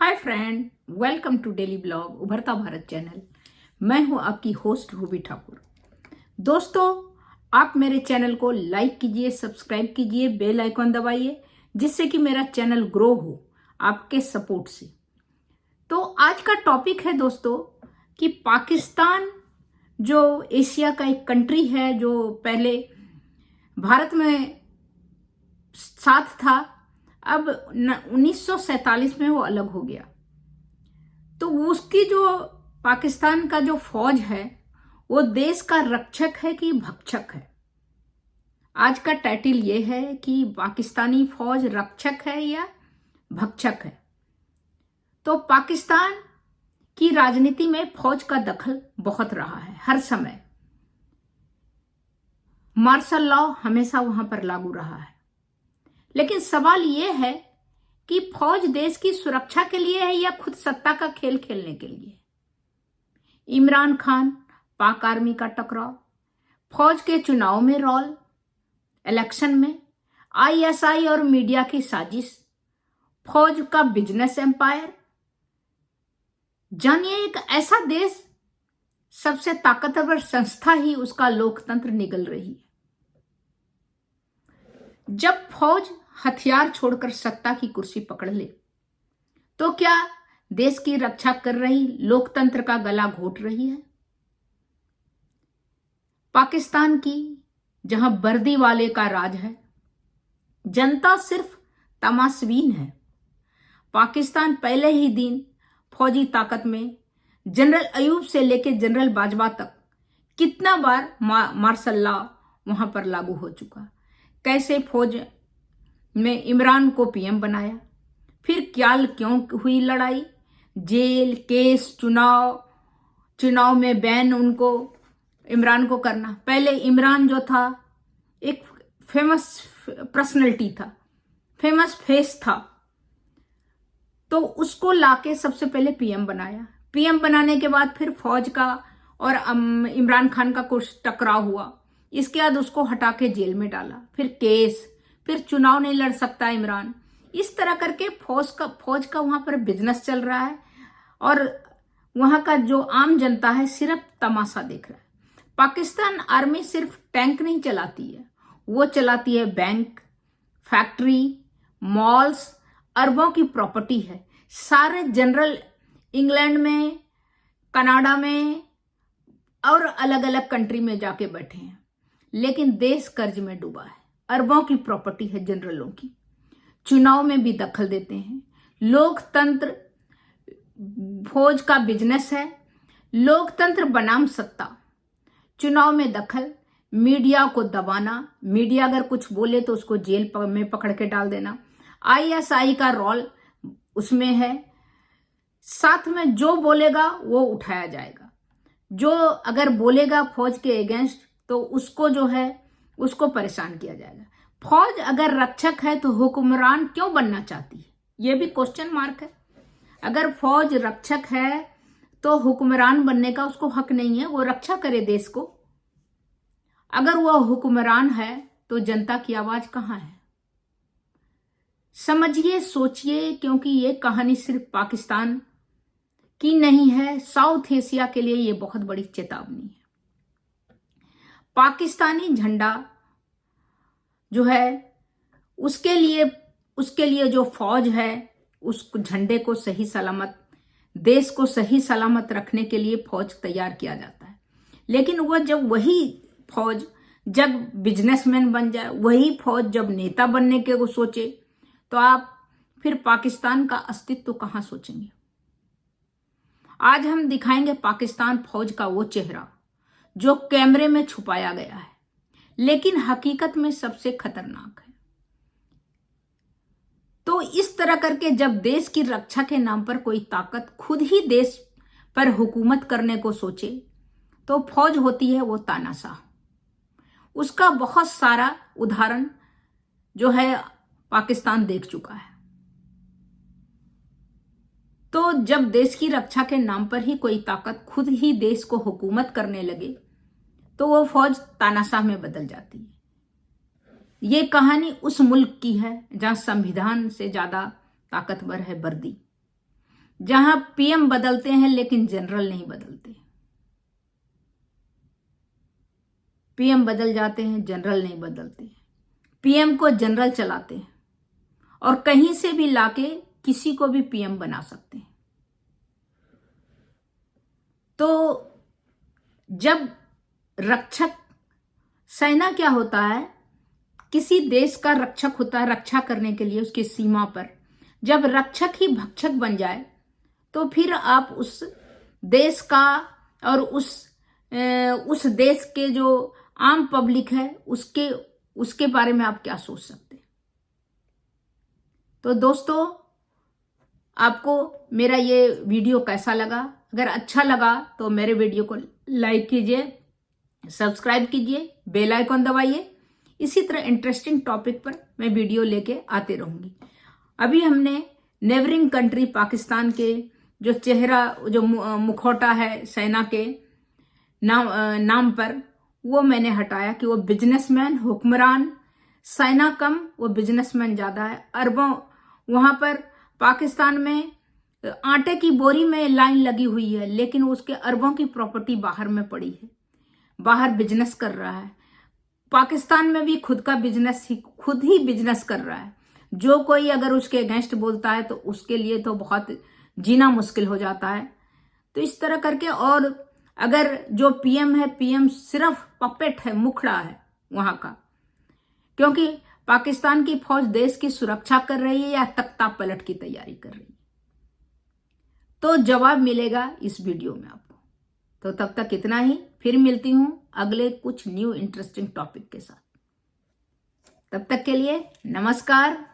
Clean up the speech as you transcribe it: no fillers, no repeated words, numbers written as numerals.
Hi friend, welcome to daily blog Ubharta Bharat channel. मैं हूं आपकी होस्ट रूबी ठाकुर। दोस्तों, आप मेरे चैनल को लाइक कीजिए, सब्सक्राइब कीजिए, बेल आइकॉन दबाइए, जिससे कि मेरा चैनल ग्रो हो आपके सपोर्ट से। तो आज का टॉपिक है दोस्तों कि पाकिस्तान जो एशिया का एक कंट्री है, जो पहले भारत में साथ था, अब 1947 में वो अलग हो गया। तो उसकी जो पाकिस्तान का जो फौज है वो देश का रक्षक है कि भक्षक है। आज का टाइटल ये है कि पाकिस्तानी फौज रक्षक है या भक्षक है। तो पाकिस्तान की राजनीति में फौज का दखल बहुत रहा है। हर समय मार्शल लॉ हमेशा वहां पर लागू रहा है। लेकिन सवाल यह है कि फौज देश की सुरक्षा के लिए है या खुद सत्ता का खेल खेलने के लिए। इमरान खान पाक आर्मी का टकराव, फौज के चुनाव में रोल, इलेक्शन में आईएसआई और मीडिया की साजिश, फौज का बिजनेस एम्पायर। जानिए, एक ऐसा देश, सबसे ताकतवर संस्था ही उसका लोकतंत्र निगल रही है। जब फौज हथियार छोड़कर सत्ता की कुर्सी पकड़ ले तो क्या देश की रक्षा कर रही लोकतंत्र का गला घोट रही है? पाकिस्तान की जहां वर्दी वाले का राज है, जनता सिर्फ तमाशबीन है। पाकिस्तान पहले ही दिन फौजी ताकत में जनरल अयूब से लेकर जनरल बाजवा तक कितना बार मार्शल लॉ वहां पर लागू हो चुका। कैसे फौज में इमरान को पीएम बनाया, फिर क्या क्यों हुई लड़ाई, जेल, केस, चुनाव में बैन उनको इमरान को करना। पहले इमरान जो था एक फेमस पर्सनैलिटी था, फेमस फेस था, तो उसको लाके सबसे पहले पीएम बनाया। पीएम बनाने के बाद फिर फौज का और इमरान खान का कुछ टकराव हुआ। इसके बाद उसको हटा के जेल में डाला, फिर केस, फिर चुनाव नहीं लड़ सकता इमरान। इस तरह करके फौज का वहां पर बिजनेस चल रहा है और वहां का जो आम जनता है सिर्फ तमाशा देख रहा है। पाकिस्तान आर्मी सिर्फ टैंक नहीं चलाती है, वो चलाती है बैंक, फैक्ट्री, मॉल्स, अरबों की प्रॉपर्टी है। सारे जनरल इंग्लैंड में, कनाडा में और अलग अलग कंट्री में जाके बैठे हैं, लेकिन देश कर्ज में डूबा है। अरबों की प्रॉपर्टी है जनरलों की। चुनाव में भी दखल देते हैं। लोकतंत्र फौज का बिजनेस है। लोकतंत्र बनाम सत्ता, चुनाव में दखल, मीडिया को दबाना, मीडिया अगर कुछ बोले तो उसको जेल में पकड़ के डाल देना। आईएसआई का रोल उसमें है। साथ में जो बोलेगा वो उठाया जाएगा। जो अगर बोलेगा फौज के अगेंस्ट तो उसको जो है उसको परेशान किया जाएगा। फौज अगर रक्षक है तो हुक्मरान क्यों बनना चाहती है? यह भी क्वेश्चन मार्क है। अगर फौज रक्षक है तो हुक्मरान बनने का उसको हक नहीं है, वो रक्षा करे देश को। अगर वो हुक्मरान है तो जनता की आवाज कहां है? समझिए, सोचिए, क्योंकि ये कहानी सिर्फ पाकिस्तान की नहीं है, साउथ एशिया के लिए ये बहुत बड़ी चेतावनी है। पाकिस्तानी झंडा जो है उसके लिए जो फौज है, उस झंडे को सही सलामत, देश को सही सलामत रखने के लिए फौज तैयार किया जाता है। लेकिन वही फौज जब बिजनेसमैन बन जाए, वही फौज जब नेता बनने के को सोचे, तो आप फिर पाकिस्तान का अस्तित्व कहां सोचेंगे? आज हम दिखाएंगे पाकिस्तान फौज का वो चेहरा जो कैमरे में छुपाया गया है, लेकिन हकीकत में सबसे खतरनाक है। तो इस तरह करके जब देश की रक्षा के नाम पर कोई ताकत खुद ही देश पर हुकूमत करने को सोचे, तो फौज होती है वो तानाशाह। उसका बहुत सारा उदाहरण जो है पाकिस्तान देख चुका है। तो जब देश की रक्षा के नाम पर ही कोई ताकत खुद ही देश को हुकूमत करने लगे तो वो फौज तानाशाह में बदल जाती है। ये कहानी उस मुल्क की है जहां संविधान से ज्यादा ताकतवर है वर्दी। जहां पीएम बदलते हैं लेकिन जनरल नहीं बदलते। पीएम बदल जाते हैं, जनरल नहीं बदलते। पीएम को जनरल चलाते हैं और कहीं से भी लाके किसी को भी पीएम बना सकते हैं। तो जब रक्षक, सेना क्या होता है, किसी देश का रक्षक होता है, रक्षा करने के लिए उसकी सीमा पर। जब रक्षक ही भक्षक बन जाए तो फिर आप उस देश का और उस देश के जो आम पब्लिक है उसके बारे में आप क्या सोच सकते हैं। तो दोस्तों, आपको मेरा ये वीडियो कैसा लगा? अगर अच्छा लगा तो मेरे वीडियो को लाइक कीजिए, सब्सक्राइब कीजिए, बेल आइकॉन दबाइए। इसी तरह इंटरेस्टिंग टॉपिक पर मैं वीडियो लेके आते रहूंगी। अभी हमने नेबरिंग कंट्री पाकिस्तान के जो चेहरा, जो मुखौटा है सेना के नाम पर, वो मैंने हटाया कि वो बिजनेसमैन, हुक्मरान, सेना कम, वो बिजनेसमैन ज्यादा है। अरबों वहां पर पाकिस्तान में आटे की बोरी में लाइन लगी हुई है, लेकिन उसके अरबों की प्रॉपर्टी बाहर में पड़ी है, बाहर बिजनेस कर रहा है। पाकिस्तान में भी खुद ही बिजनेस कर रहा है। जो कोई अगर उसके अगेंस्ट बोलता है तो उसके लिए तो बहुत जीना मुश्किल हो जाता है। तो इस तरह करके, और अगर जो पीएम है, पीएम सिर्फ पपेट है, मुखड़ा है वहां का, क्योंकि पाकिस्तान की फौज देश की सुरक्षा कर रही है या तख्ता पलट की तैयारी कर रही है। तो जवाब मिलेगा इस वीडियो में आपको। तो तब तक इतना ही, फिर मिलती हूं अगले कुछ न्यू इंटरेस्टिंग टॉपिक के साथ। तब तक के लिए नमस्कार।